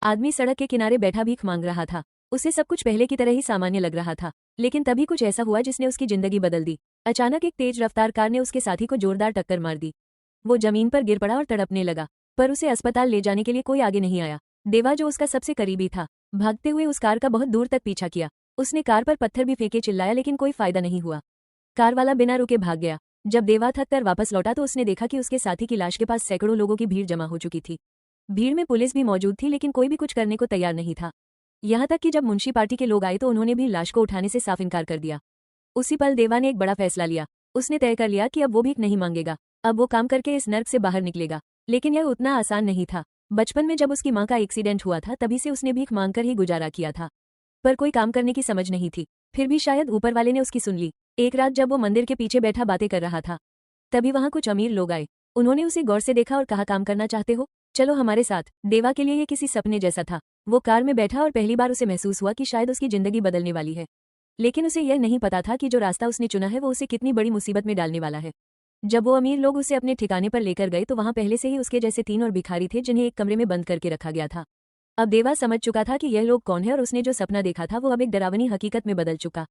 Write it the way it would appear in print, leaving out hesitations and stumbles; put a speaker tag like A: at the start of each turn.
A: आदमी सड़क के किनारे बैठा भीख मांग रहा था। उसे सब कुछ पहले की तरह ही सामान्य लग रहा था, लेकिन तभी कुछ ऐसा हुआ जिसने उसकी जिंदगी बदल दी। अचानक एक तेज रफ्तार कार ने उसके साथी को जोरदार टक्कर मार दी। वो जमीन पर गिर पड़ा और तड़पने लगा, पर उसे अस्पताल ले जाने के लिए कोई आगे नहीं आया। देवा, जो उसका सबसे करीबी था, भागते हुए उस कार का बहुत दूर तक पीछा किया। उसने कार पर पत्थर भी फेंके, चिल्लाया, लेकिन कोई फायदा नहीं हुआ। कार वाला बिना रुके भाग गया। जब देवा थक कर वापस लौटा तो उसने देखा कि उसके साथी की लाश के पास सैकड़ों लोगों की भीड़ जमा हो चुकी थी। भीड़ में पुलिस भी मौजूद थी, लेकिन कोई भी कुछ करने को तैयार नहीं था। यहाँ तक कि जब मुंशी पार्टी के लोग आए तो उन्होंने भी लाश को उठाने से साफ इनकार कर दिया। उसी पल देवा ने एक बड़ा फैसला लिया। उसने तय कर लिया कि अब वो भीख नहीं मांगेगा, अब वो काम करके इस नर्क से बाहर निकलेगा। लेकिन यह उतना आसान नहीं था। बचपन में जब उसकी माँ का एक्सीडेंट हुआ था, तभी से उसने भीख मांगकर ही गुजारा किया था, पर कोई काम करने की समझ नहीं थी। फिर भी शायद ऊपर वाले ने उसकी सुन ली। एक रात जब वो मंदिर के पीछे बैठा बातें कर रहा था, तभी वहां कुछ अमीर लोग आए। उन्होंने उसे गौर से देखा और कहा, काम करना चाहते हो? चलो हमारे साथ। देवा के लिए ये किसी सपने जैसा था। वो कार में बैठा और पहली बार उसे महसूस हुआ कि शायद उसकी जिंदगी बदलने वाली है। लेकिन उसे यह नहीं पता था कि जो रास्ता उसने चुना है वो उसे कितनी बड़ी मुसीबत में डालने वाला है। जब वो अमीर लोग उसे अपने ठिकाने पर लेकर गए तो वहां पहले से ही उसके जैसे 3 और भिखारी थे, जिन्हें एक कमरे में बंद करके रखा गया था। अब देवा समझ चुका था कि यह लोग कौन है, और उसने जो सपना देखा था वो अब एक डरावनी हकीकत में बदल चुका।